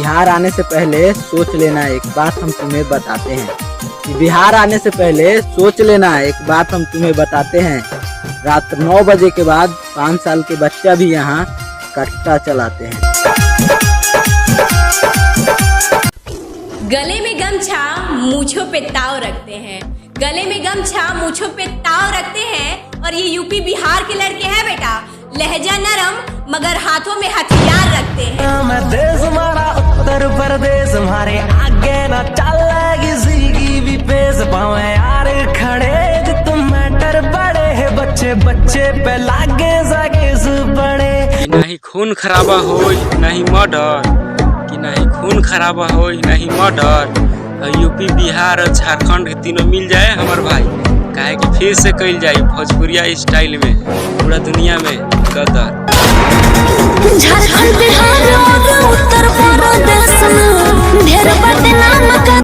बिहार आने से पहले सोच लेना, एक बात हम तुम्हें बताते हैं कि बिहार आने से पहले सोच लेना, एक बात हम तुम्हें बताते हैं। रात 9 बजे के बाद 5 साल के बच्चा भी यहाँ कट्टा चलाते हैं। गले में गमछा मूंछों पे ताव रखते हैं, गले में गमछा मूंछों पे ताव रखते हैं। और ये यूपी बिहार के लड़के हैं बेटा, लहजा नरम मगर हाथों में हथियार रखते हैं। मैं देश हमारा उत्तर प्रदेश, हमारे आगे न चल किसी की भी पेश पावे यार खड़े तुम मैटर बड़े है, बच्चे बच्चे पे लागे सकेस बड़े। नहीं खून खराबा हो नहीं मर्डर, कि नहीं खून खराबा हो नहीं मर्डर। यूपी बिहार और झारखंड तीनों मिल जाए हमार भाई, काहे कि फिर से कइल जाए भोजपुरिया स्टाइल में पूरा दुनिया में गदर। झारखंड